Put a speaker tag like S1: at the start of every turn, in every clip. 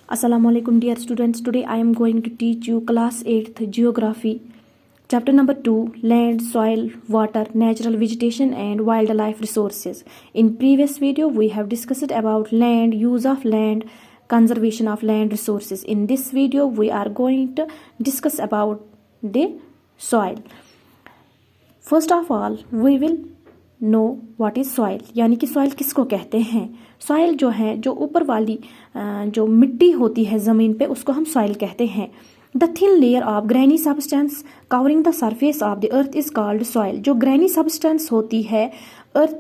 S1: Assalamualaikum dear students. Today I am going to teach you class 8th geography. Chapter number 2, land, soil, water, natural vegetation and wildlife resources. In previous video we have discussed about land, use of land, conservation of land resources. In this video we are going to discuss about the soil. First of all we will know what is soil, यानी कि soil किसको कहते हैं। Soil जो है, जो ऊपर वाली जो मिट्टी होती है ज़मीन पे, उसको हम सॉइल कहते हैं। The thin layer of granny substance covering the surface of the earth is called soil. जो ग्रैनी सब्सटेंस होती है, अर्थ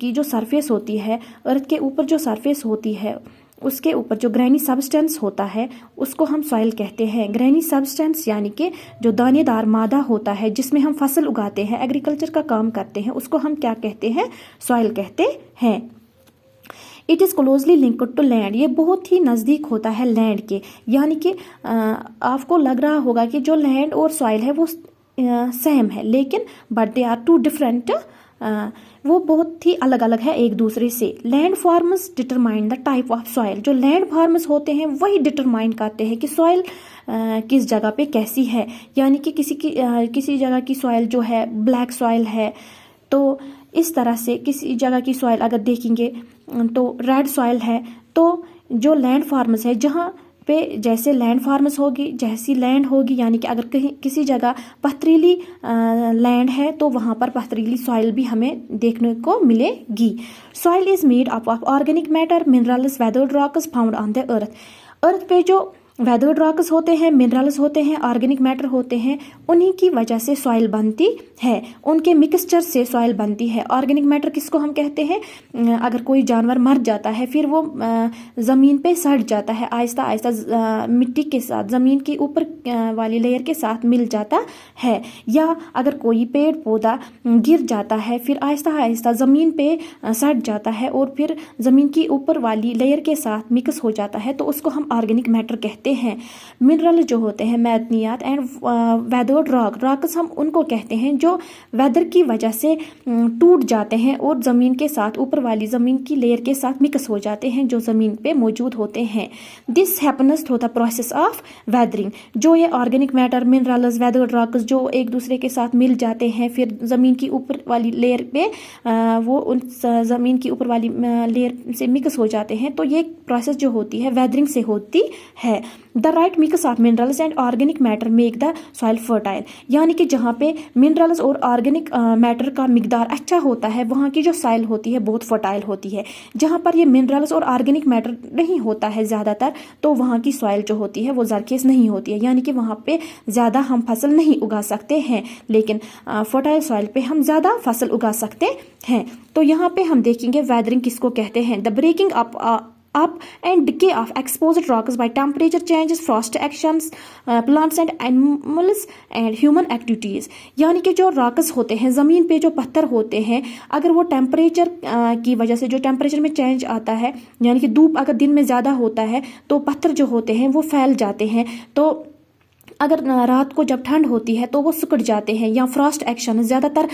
S1: की जो सरफेस होती है, अर्थ के ऊपर जो सरफेस होती है, उसके ऊपर जो ग्रैनी सब्सटेंस होता है उसको हम सॉइल कहते हैं। ग्रैनी सब्सटेंस यानी कि जो दानेदार मादा होता है जिसमें हम फसल उगाते हैं, एग्रीकल्चर का काम करते हैं, उसको हम क्या कहते हैं? सॉइल कहते हैं। It is closely linked to land. ये बहुत ही नज़दीक होता है लैंड के, यानी कि आपको लग रहा होगा कि जो लैंड और सॉइल है वो सेम है, लेकिन but they are too different. वो बहुत ही अलग अलग है एक दूसरे से। Land forms determine the type of soil. जो लैंड फॉर्म्स होते हैं वही डिटरमाइन करते हैं कि सॉइल किस जगह पे कैसी है। यानी कि किसी जगह की सॉइल जो है ब्लैक सॉइल है, तो इस तरह से किसी जगह की सॉइल अगर देखेंगे तो रेड सॉइल है। तो जो लैंड फॉर्म्स है, जहाँ पे जैसे लैंड फॉर्म्स होगी, जैसी लैंड होगी, यानी कि अगर कहीं किसी जगह पथरीली लैंड है तो वहाँ पर पथरीली सॉइल भी हमें देखने को मिलेगी। Soil is made up of organic matter, minerals, weathered rocks found on the earth. Earth पे जो वेदर्ड रॉक्स होते हैं, मिनरल्स होते हैं, ऑर्गेनिक मैटर होते हैं, उन्हीं की वजह से सॉइल बनती है, उनके मिक्सचर से सॉइल बनती है। ऑर्गेनिक मैटर किसको हम कहते हैं? अगर कोई जानवर मर जाता है फिर वो ज़मीन पे सड़ जाता है, आहिस्ता आहिस्ता मिट्टी के साथ, ज़मीन की ऊपर वाली लेयर के साथ मिल जाता है। या अगर कोई पेड़ पौधा गिर जाता है फिर आहिस्ता आहिस्ता ज़मीन पे सड़ जाता है और फिर ज़मीन की ऊपर वाली लेयर के साथ मिक्स हो जाता है, तो उसको हम ऑर्गेनिक मैटर कहते हैं। मिनरल जो होते हैं, मैदनियात एंड वेदर्ड रॉक्स हम उनको कहते हैं जो वेदर की वजह से टूट जाते हैं और ज़मीन के साथ, ऊपर वाली ज़मीन की लेयर के साथ मिक्स हो जाते हैं, जो ज़मीन पे मौजूद होते हैं। This happens through the process of weathering. जो ये organic matter, minerals, weathered rocks जो एक दूसरे के साथ मिल जाते हैं, फिर ज़मीन की ऊपर वाली लेयर पे वो उन ज़मीन की ऊपर वाली लेयर से मिक्स हो जाते हैं, तो ये प्रोसेस जो होती है वेदरिंग से होती है। The right mix of minerals and organic matter make the soil fertile. यानी कि जहाँ पे मिनरल्स और ऑर्गेनिक मैटर का मिकदार अच्छा होता है, वहाँ की जो सॉइल होती है बहुत फर्टाइल होती है। जहाँ पर ये मिनरल्स और ऑर्गेनिक मैटर नहीं होता है ज़्यादातर, तो वहाँ की सॉइल जो होती है वो ज़रखेज़ नहीं होती है, यानी कि वहाँ पे ज़्यादा हम फसल नहीं उगा सकते हैं, लेकिन फर्टाइल सॉइल पे हम ज़्यादा फसल उगा सकते हैं। तो यहाँ पे हम देखेंगे वेदरिंग किसको कहते हैं। The breaking up and decay of exposed rocks by temperature changes, frost actions, plants and animals and human activities। यानी कि जो रॉक्स होते हैं, ज़मीन पे जो पत्थर होते हैं, अगर वो टेम्परेचर की वजह से, जो टेम्परेचर में चेंज आता है, यानी कि धूप अगर दिन में ज़्यादा होता है तो पत्थर जो होते हैं वो फैल जाते हैं। तो अगर रात को जब ठंड होती है तो वो सिकुड़ जाते हैं। या फ्रॉस्ट एक्शन, ज़्यादातर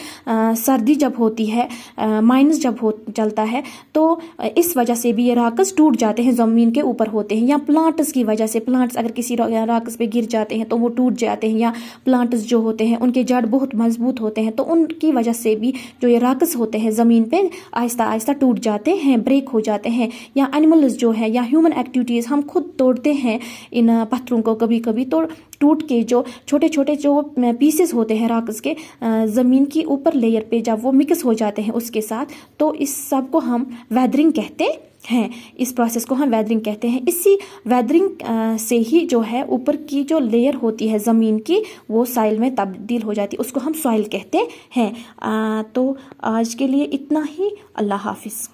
S1: सर्दी जब होती है, माइनस जब चलता है, तो इस वजह से भी ये रॉक्स टूट जाते हैं, ज़मीन के ऊपर होते हैं। या प्लांट्स की वजह से, प्लांट्स अगर किसी रॉक्स पे गिर जाते हैं तो वो टूट जाते हैं। या प्लांट्स जो होते हैं उनके जड़ बहुत मजबूत होते हैं, तो उनकी वजह से भी जो ये रॉक्स होते हैं ज़मीन पे आहिस्ता आहिस्ता टूट जाते हैं, ब्रेक हो जाते हैं। या एनिमल्स जो है, या ह्यूमन एक्टिविटीज़, हम खुद तोड़ते हैं इन पत्थरों को कभी कभी, तो टूट के जो छोटे छोटे जो पीसेस होते हैं रॉक्स के, ज़मीन की ऊपर लेयर पे जब वो मिक्स हो जाते हैं उसके साथ, तो इस सब को हम वेदरिंग कहते हैं। इस प्रोसेस को हम वेदरिंग कहते हैं। इसी वेदरिंग से ही जो है ऊपर की जो लेयर होती है ज़मीन की, वो सॉइल में तब्दील हो जाती है, उसको हम सॉइल कहते हैं। तो आज के लिए इतना ही। अल्लाह हाफिज़।